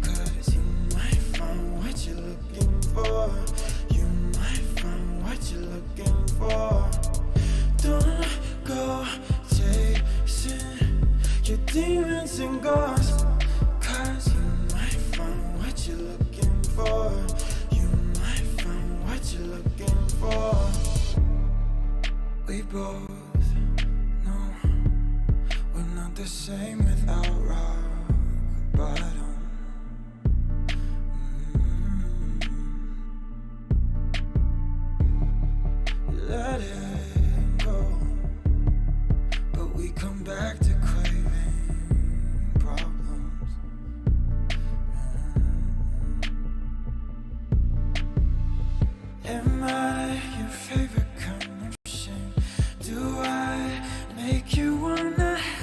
'cause you might find what you're looking for. You might find what you're looking for. Don't go chasing your demons and ghosts, 'cause you might find what you're looking for. You might find what you're looking for. We both know we're not the same without rock bottom. Let it go, but we come back to craving problems. Am I your favorite kind of shame? Do I make you wanna hate?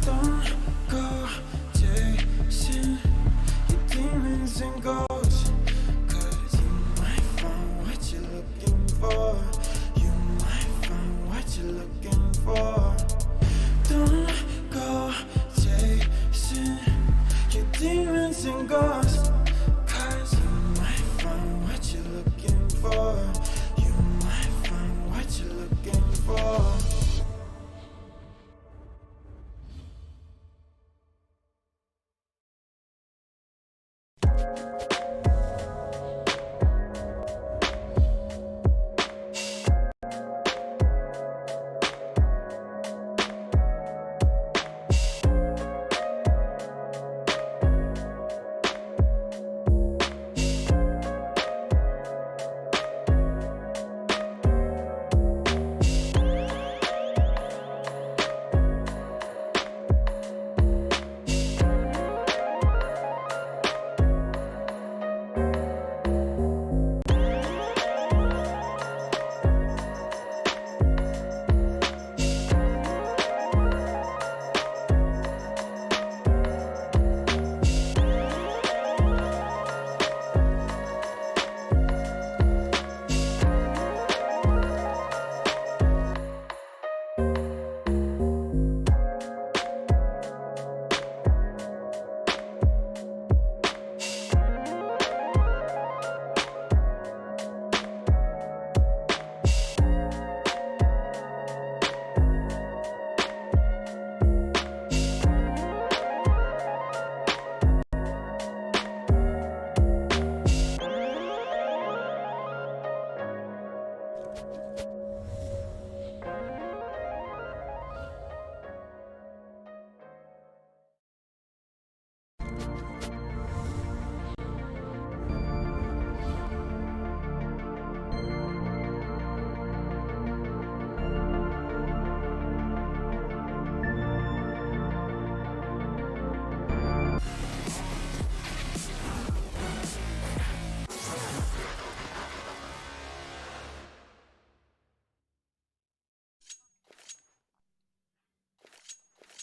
Don't go chasing your demons and ghosts, 'cause you might find what you're looking for. You might find what you're looking for. Don't go chasing your demons and ghosts, 'cause you might find what you're looking for. You might find what you're looking for.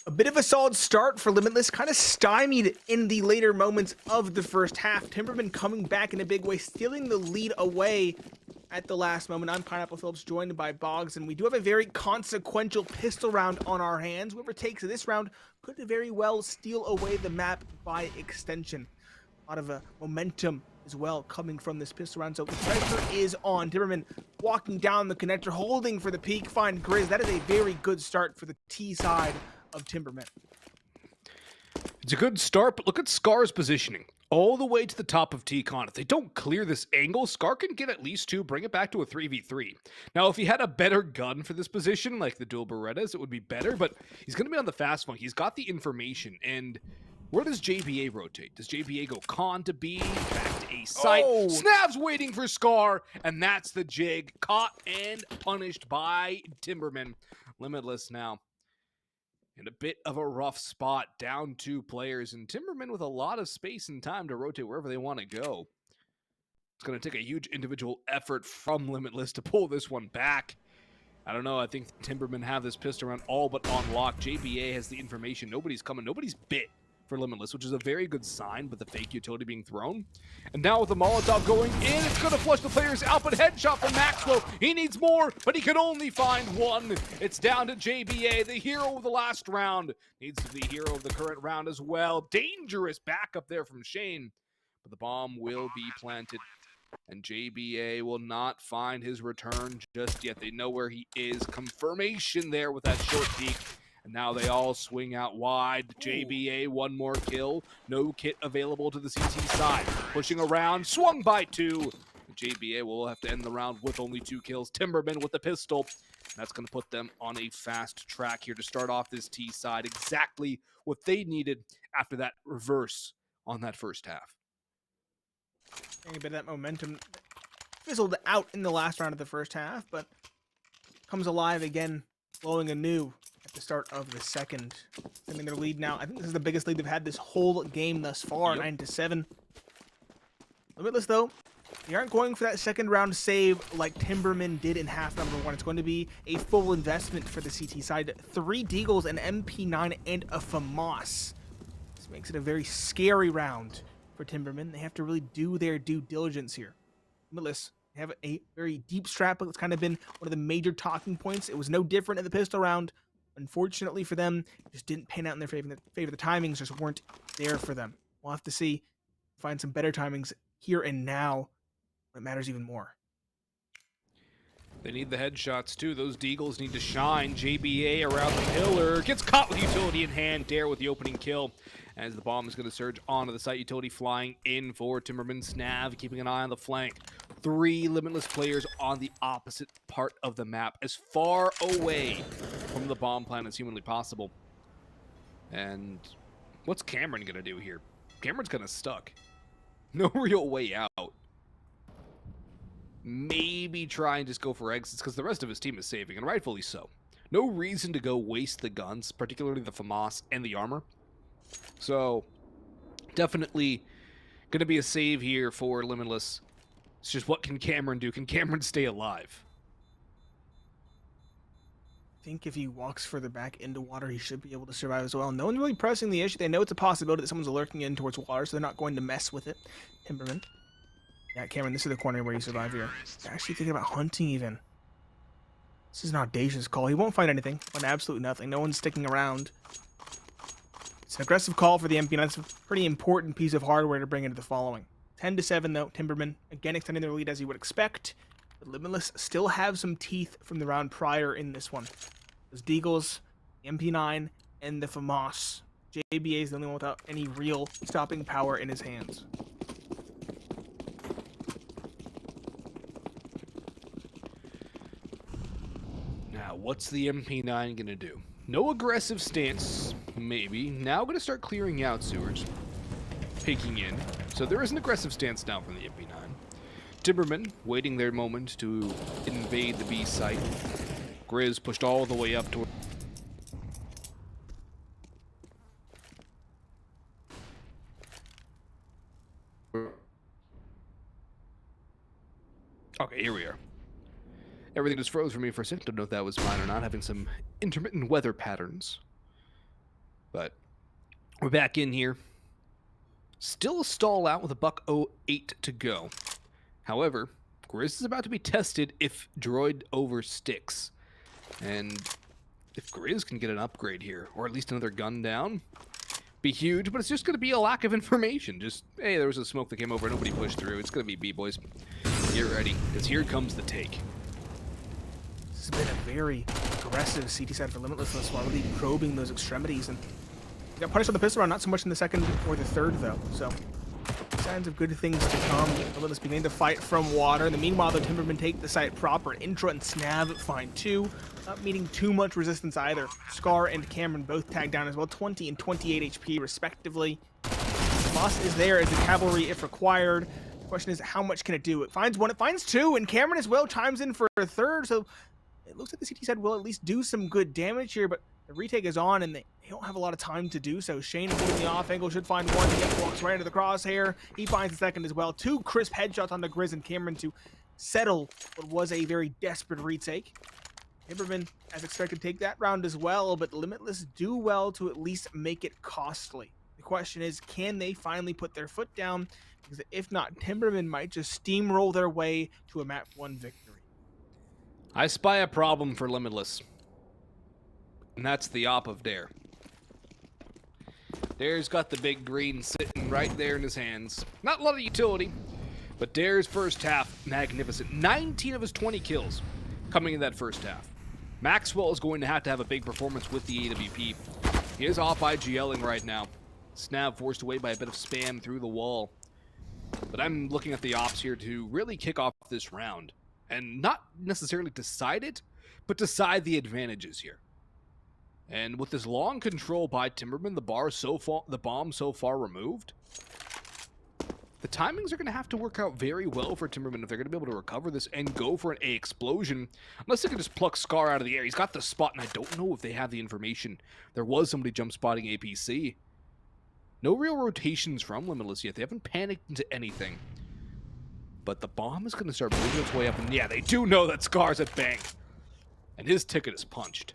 A bit of a solid start for Limitless, kind of stymied in the later moments of the first half. Timbermen coming back in a big way, stealing the lead away at the last moment. I'm Pineapple Phillips, joined by Boggs, and we do have a very consequential pistol round on our hands. Whoever takes this round could very well steal away the map by extension. A lot of momentum as well coming from this pistol round. So the pressure is on. Timbermen walking down the connector, holding for the peak, find Grizz. That is a very good start for the T side of Timbermen. It's a good start, but look at Scar's positioning. all the way to the top of T-Con. If they don't clear this angle, Scar can get at least 2, bring it back to a 3v3. Now, if he had a better gun for this position, like the dual Berettas, it would be better, but he's going to be on the fast flank. He's got the information, and where does JBa rotate? Does JBA go con to B, back to A site? Oh. Snav's waiting for Scar, and that's the jig. Caught and punished by Timbermen. Limitless now in a bit of a rough spot, down 2 players, and Timbermen with a lot of space and time to rotate wherever they want to go. It's going to take a huge individual effort from Limitless to pull this one back. I don't know, I think Timbermen have this pistol round all but on lock. JBA has the information, nobody's coming, nobody's bit for Limitless, which is a very good sign with the fake utility being thrown. And now with the Molotov going in, it's going to flush the players out, but headshot from Maxwell. He needs more, but he can only find 1. It's down to JBA, the hero of the last round. Needs to be the hero of the current round as well. Dangerous backup there from Shane, but the bomb will be planted. And JBA will not find his return just yet. They know where he is. Confirmation there with that short peek. And now they all swing out wide. JBA, 1 more kill. No kit available to the CT side. Pushing around, swung by 2. JBA will have to end the round with only 2 kills. Timbermen with the pistol. That's going to put them on a fast track here to start off this T side. Exactly what they needed after that reverse on that first half. A bit of that momentum fizzled out in the last round of the first half, but comes alive again, flowing anew at the start of the second. Sending their lead now. I think this is the biggest lead they've had this whole game thus far, 9-7. Limitless, though, they aren't going for that second round save like Timbermen did in half number 1. It's going to be a full investment for the CT side. 3 Deagles, an MP9, and a FAMAS. This makes it a very scary round for Timbermen. They have to really do their due diligence here. Limitless have a very deep strat, but it's kind of been one of the major talking points. It was no different in the pistol round. Unfortunately for them, it just didn't pan out in their favor. The timings just weren't there for them. We'll have to see, find some better timings here and now when it matters even more. They need the headshots too. Those Deagles need to shine. JBA around the pillar. Gets caught with utility in hand. Dare with the opening kill. As the bomb is going to surge onto the site. Utility flying in for Timbermen. Snav keeping an eye on the flank. 3 Limitless players on the opposite part of the map. As far away from the bomb plant as humanly possible. And what's kmrn going to do here? kmrn's kind of stuck. No real way out. Maybe try and just go for exits because the rest of his team is saving, and rightfully so. No reason to go waste the guns, particularly the FAMAS and the armor. So, definitely going to be a save here for Limitless. It's just what can kmrn do? Can kmrn stay alive? I think if he walks further back into water, he should be able to survive as well. No one's really pressing the issue. They know it's a possibility that someone's lurking in towards water, so they're not going to mess with it. Timbermen. Yeah, kmrn, this is the corner where you survive here. They're actually thinking about hunting even. This is an audacious call. He won't find anything. Find absolutely nothing. No one's sticking around. It's an aggressive call for the MP9. That's a pretty important piece of hardware to bring into the following. 10-7 though. Timbermen again extending their lead as you would expect. But Limitless still have some teeth from the round prior in this one. Those Deagles, the MP9, and the FAMAS. JBA is the only one without any real stopping power in his hands. Now, what's the MP9 going to do? No aggressive stance, maybe. Now going to start clearing out sewers. Peeking in. So there is an aggressive stance now from the MP9. Timbermen waiting their moment to invade the B site. Grizz pushed all the way up toward... Okay, here we are. Everything just froze for me for a second. Don't know if that was mine or not. Having some intermittent weather patterns. But we're back in here. Still a stall out with a $1.08 to go. However, Grizz is about to be tested if Droid oversticks. And if Grizz can get an upgrade here, or at least another gun down, be huge, but it's just going to be a lack of information. Just, hey, there was a smoke that came over, nobody pushed through. It's going to be B, boys. Get ready, because here comes the take. This has been a very aggressive CT side for Limitless thus far, really probing those extremities. And he got punished on the pistol round, not so much in the second or the third, though. So signs of good things to come. Limitless beginning to fight from water. In the meanwhile, the Timbermen take the site proper. Intra and Snav find 2. Not meeting too much resistance either. Scar and Cameron both tagged down as well. 20 and 28 HP respectively. Moss is there as the cavalry if required. The question is, how much can it do? It finds 1, it finds 2, and Cameron as well chimes in for a 3rd. So it looks like the CT side will at least do some good damage here, but the retake is on, and they don't have a lot of time to do so. Shane holding the off angle, should find 1. He walks right into the crosshair. He finds the 2nd as well. 2 crisp headshots on the Grizz and Cameron to settle what was a very desperate retake. Timbermen, as expected, take that round as well, but Limitless do well to at least make it costly. The question is, can they finally put their foot down? Because if not, Timbermen might just steamroll their way to a map 1 victory. I spy a problem for Limitless. And that's the op of Dare. Dare's got the big green sitting right there in his hands. Not a lot of utility, but Dare's first half, magnificent. 19 of his 20 kills coming in that first half. Maxwell is going to have a big performance with the AWP. He is off IGLing right now. Snav forced away by a bit of spam through the wall. But I'm looking at the ops here to really kick off this round. And not necessarily decide it, but decide the advantages here. And with this long control by Timbermen, the bomb so far removed, the timings are going to have to work out very well for Timbermen if they're going to be able to recover this and go for an A explosion. Unless they can just pluck Scar out of the air. He's got the spot, and I don't know if they have the information. There was somebody jump spotting APC. No real rotations from Limitless yet. They haven't panicked into anything. But the bomb is going to start moving its way up, and yeah, they do know that Scar's at bank. And his ticket is punched.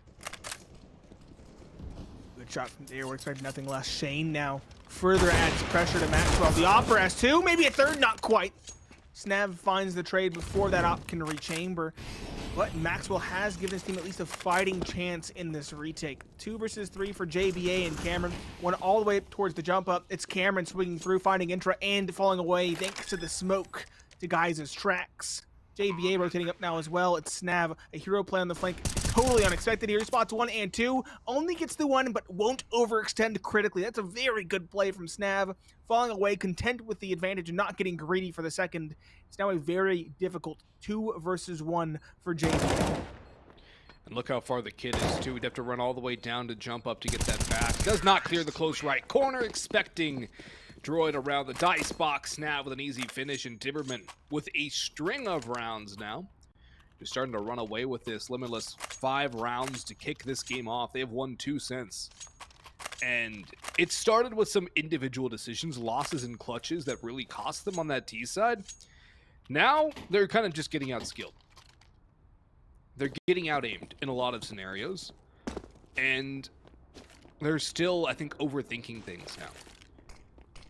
Good shot from there. We're expecting nothing less. Shane now further adds pressure to Maxwell. The Opera has 2, maybe a 3rd, not quite. Snav finds the trade before that op can rechamber. But Maxwell has given his team at least a fighting chance in this retake. 2 versus 3 for JBa and Cameron. 1 all the way up towards the jump up. It's Cameron swinging through, finding Intra and falling away thanks to the smoke to Guys' tracks. JBa rotating up now as well. It's Snav, a hero play on the flank. Totally unexpected here. Spots 1 and 2. Only gets the 1, but won't overextend critically. That's a very good play from Snav. Falling away, content with the advantage and not getting greedy for the 2nd. It's now a very difficult 2 versus 1 for JBa. And look how far the kid is, too. He'd have to run all the way down to jump up to get that back. Does not clear the close right corner, expecting Droid around the dice box. Snav with an easy finish, and Timbermen with a string of rounds now. They're starting to run away with this. Limitless 5 rounds to kick this game off. They have won 2 since. And it started with some individual decisions, losses and clutches that really cost them on that T side. Now they're kind of just getting outskilled. They're getting out-aimed in a lot of scenarios. And they're still, I think, overthinking things now.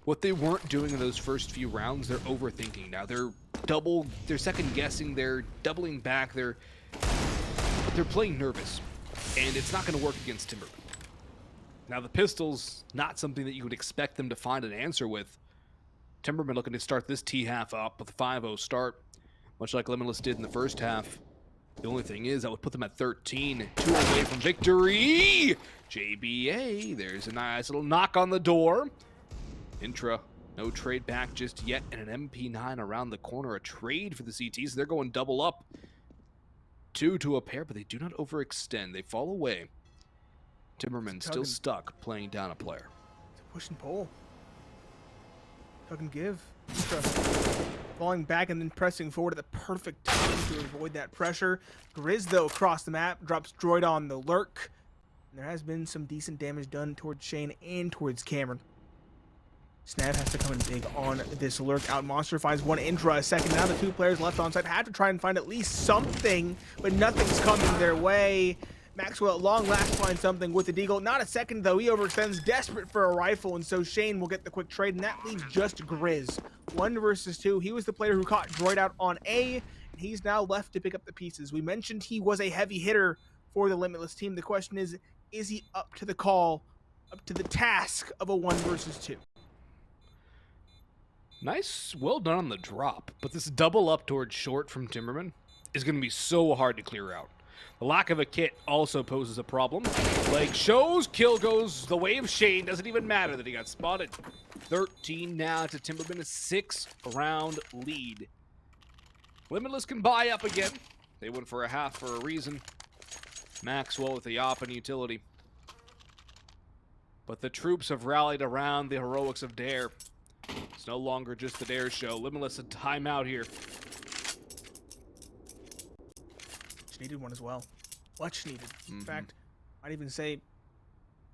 What they weren't doing in those first few rounds, they're overthinking now. They're second guessing, they're doubling back, they're playing nervous. And it's not going to work against Timbermen. Now the pistol's not something that you would expect them to find an answer with. Timbermen looking to start this T-half up with a 5-0 start, much like Limitless did in the first half. The only thing is, that would put them at 13, 2 away from victory! JBa, there's a nice little knock on the door. Intra, no trade back just yet, and an MP9 around the corner, a trade for the CT, so they're going double up. 2 to a pair, but they do not overextend. They fall away. Timbermen still stuck playing down a player. It's a push and pull. Tug and give. Intra falling back and then pressing forward at the perfect time to avoid that pressure. Grizz, though, across the map, drops Droid on the lurk. And there has been some decent damage done towards Shane and towards Cameron. Snav has to come in big on this lurk. Out Monster finds 1 Intra a second. Now the 2 players left on site have to try and find at least something, but nothing's coming their way. Maxwell at long last finds something with the deagle. Not a second though, he overextends, desperate for a rifle, and so Shane will get the quick trade, and that leaves just Grizz. 1 versus 2. He was the player who caught Droid out on A, and he's now left to pick up the pieces. We mentioned he was a heavy hitter for the Limitless team. The question is he up to the call, up to the task of a 1 versus 2? Nice, well done on the drop, but this double up towards short from Timbermen is going to be so hard to clear out. The lack of a kit also poses a problem. Leg shows, kill goes the way of Shane. Doesn't even matter that he got spotted. 13 now to Timbermen, a 6-round lead. Limitless can buy up again. They went for a half for a reason. Maxwell with the op and utility. But the troops have rallied around the heroics of Dare. It's no longer just the Dare show. Limitless a timeout here. Much needed one as well. Much needed. In fact, I'd even say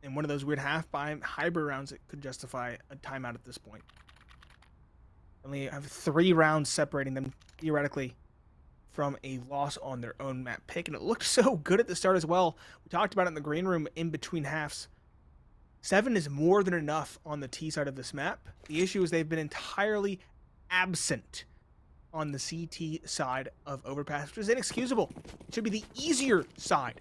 in one of those weird half-buy hybrid rounds, it could justify a timeout at this point. Only have 3 rounds separating them, theoretically, from a loss on their own map pick. And it looked so good at the start as well. We talked about it in the green room in between halves. 7 is more than enough on the T side of this map. The issue is they've been entirely absent on the CT side of Overpass, which is inexcusable. It should be the easier side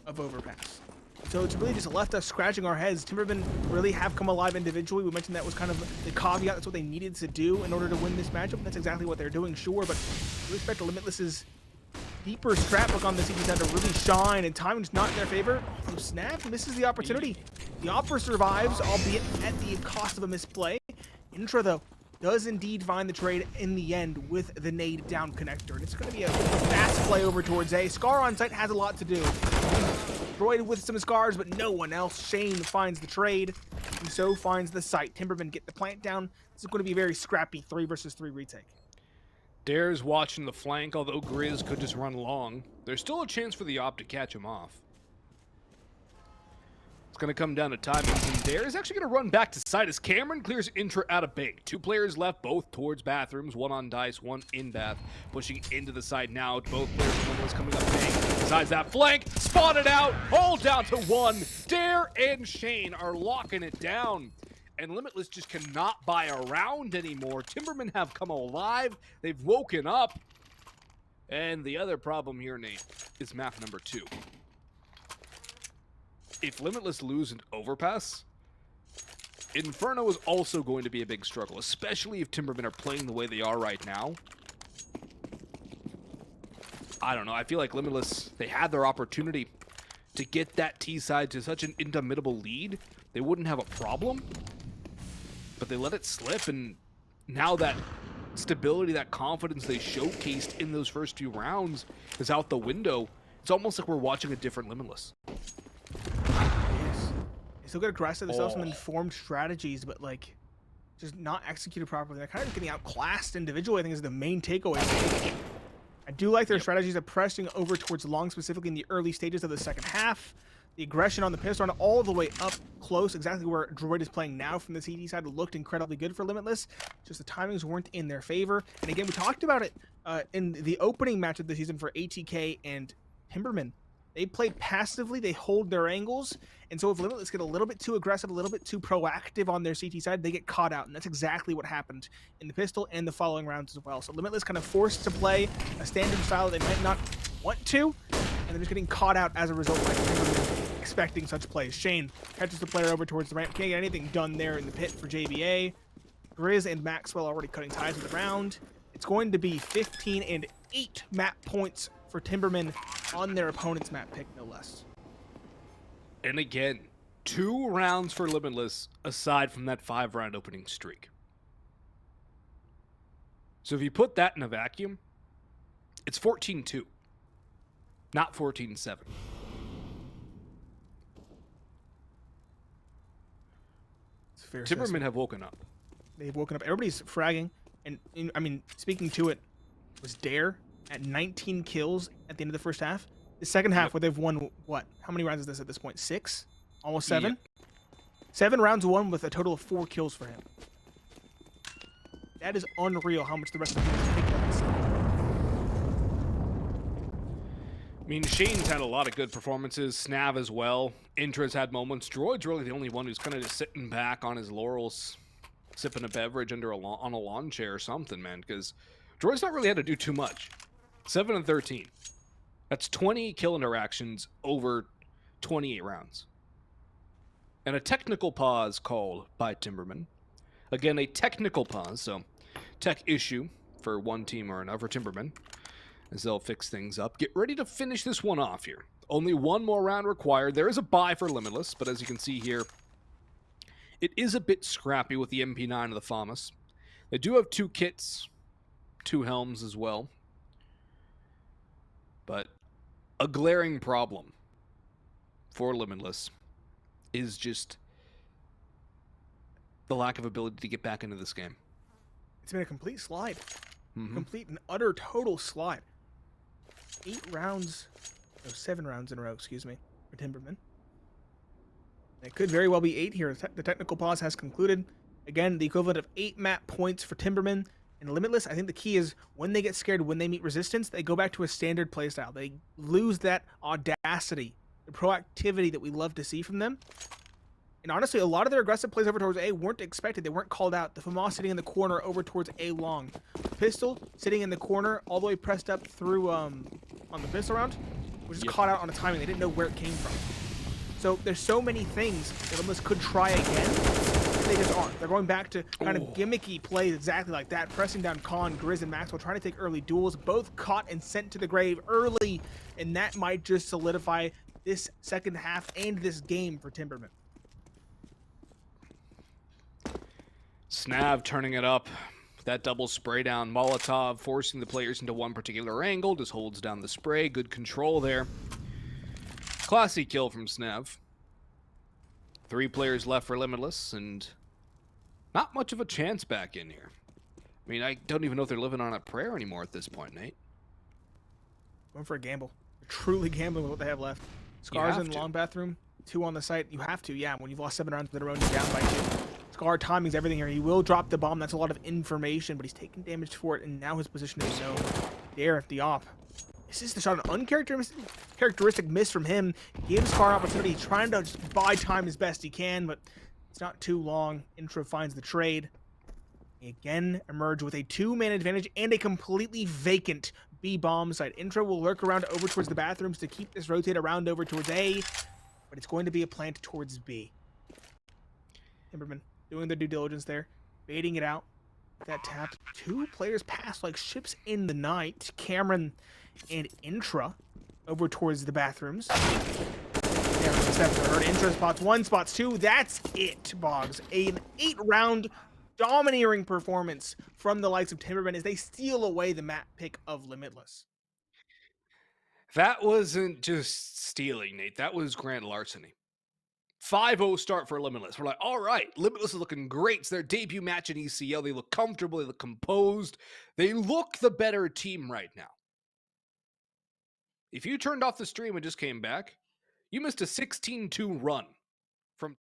of Overpass. So it's really just left us scratching our heads. Timbermen really have come alive individually. We mentioned that was kind of the caveat. That's what they needed to do in order to win this matchup. And that's exactly what they're doing, sure. But we expect Limitless's deeper strat book on the CT side to really shine, and timing's not in their favor. So Snap misses the opportunity. The offer survives, albeit at the cost of a misplay. Intra, though, does indeed find the trade in the end with the nade down connector. And it's going to be a fast play over towards A. Scar on site has a lot to do. Destroyed with some scars, but no one else. Shane finds the trade, and so finds the site. Timbermen get the plant down. This is going to be a very scrappy 3 versus 3 retake. Dare's watching the flank, although Grizz could just run long. There's still a chance for the op to catch him off. It's going to come down to timings, and Dare is actually going to run back to site as Cameron clears Intra out of bait. 2 players left, both towards bathrooms, 1 on dice, 1 in bath. Pushing into the side now, both players from Limitless coming up bang. Besides that flank, spotted out, all down to 1. Dare and Shane are locking it down. And Limitless just cannot buy around anymore. Timbermen have come alive. They've woken up. And the other problem here, Nate, is map number 2. If Limitless lose an Overpass, Inferno is also going to be a big struggle, especially if Timbermen are playing the way they are right now. I don't know. I feel like Limitless, they had their opportunity to get that T side to such an indomitable lead. They wouldn't have a problem, but they let it slip, and now that stability, that confidence they showcased in those first few rounds is out the window. It's almost like we're watching a different Limitless. They still get aggressive. They still have some informed strategies, but like just not executed properly. They're kind of getting outclassed individually, I think, is the main takeaway. I do like their strategies of pressing over towards long, specifically in the early stages of the second half. The aggression on the pistol run all the way up close, exactly where Droid is playing now from the CD side, looked incredibly good for Limitless. Just the timings weren't in their favor. And again, we talked about it in the opening match of the season for ATK and Timbermen. They play passively, they hold their angles, and so if Limitless get a little bit too aggressive, a little bit too proactive on their CT side, they get caught out, and that's exactly what happened in the pistol and the following rounds as well. So Limitless kind of forced to play a standard style they might not want to, and they're just getting caught out as a result, like expecting such plays. Shane catches the player over towards the ramp, can't get anything done there in the pit for JBA. Grizz and Maxwell already cutting ties with the round. It's going to be 15 and 8 map points for Timbermen on their opponent's map pick, no less. And again, 2 rounds for Limitless aside from that 5-round opening streak. So if you put that in a vacuum, it's 14-2, not 14-7. It's a fair Timbermen assessment. have woken up. They've woken up. Everybody's fragging, and I mean, speaking to it, was Dare at 19 kills at the end of the first half. The second half, where they've won, what? How many rounds is this at this point? 6? Almost 7? Yep. 7 rounds won with a total of 4 kills for him. That is unreal how much the rest of the team has picked up this side. I mean, Shane's had a lot of good performances. Snav as well. Intra's had moments. Droid's really the only one who's kind of just sitting back on his laurels, sipping a beverage on a lawn chair or something, man, because Droid's not really had to do too much. 7 and 13. That's 20 kill interactions over 28 rounds. And a technical pause called by Timbermen. Again, a technical pause, so tech issue for one team or another for Timbermen. as they'll fix things up. Get ready to finish this one off here. Only one more round required. There is a bye for Limitless, but as you can see here, it is a bit scrappy with the MP9 of the FAMAS. They do have 2 kits, 2 helms as well. But a glaring problem for Limitless is just the lack of ability to get back into this game. It's been a complete slide. Complete and utter total slide. 7 rounds in a row, excuse me, for Timbermen. It could very well be 8 here. The technical pause has concluded. Again, the equivalent of 8 map points for Timbermen. And Limitless, I think the key is when they get scared, when they meet resistance, they go back to a standard playstyle. They lose that audacity, the proactivity that we love to see from them. And honestly, a lot of their aggressive plays over towards A weren't expected. They weren't called out. The FAMAS sitting in the corner over towards A long. Pistol sitting in the corner all the way pressed up through on the pistol round, was just caught out on a timing. They didn't know where it came from. So there's so many things that Limitless could try again. They just aren't. They're going back to kind of gimmicky plays exactly like that, pressing down Khan, Grizz, and Maxwell, trying to take early duels, both caught and sent to the grave early, and that might just solidify this second half and this game for Timbermen. Snav turning it up. That double spray down Molotov, forcing the players into one particular angle, just holds down the spray. Good control there. Classy kill from Snav. 3 players left for Limitless, and not much of a chance back in here. I mean, I don't even know if they're living on a prayer anymore at this point, Nate. Going for a gamble. They're truly gambling with what they have left. Scars in long bathroom, 2 on the site. You have to, yeah. When you've lost 7 rounds in a row and you're down by 2. Scar timing's everything here. He will drop the bomb. That's a lot of information, but he's taking damage for it, and now his position is known. There, the op. This is the shot, an uncharacteristic miss from him. Gives Scar an opportunity, trying to just buy time as best he can, but it's not too long. Intro finds the trade. He again emerge with a 2-man advantage and a completely vacant B bomb site. Intro will lurk around over towards the bathrooms to keep this rotate around over towards A, but it's going to be a plant towards B. Timbermen doing their due diligence there, baiting it out. That tapped. 2 players pass like ships in the night. Cameron and Intra over towards the bathrooms. Intra spots 1, spots 2. That's it, Boggs. An 8-round domineering performance from the likes of Timbermen as they steal away the map pick of Limitless. That wasn't just stealing, Nate. That was grand larceny. 5-0 start for Limitless. We're like, all right, Limitless is looking great. It's their debut match in ECL. They look comfortable. They look composed. They look the better team right now. If you turned off the stream and just came back, you missed a 16-2 run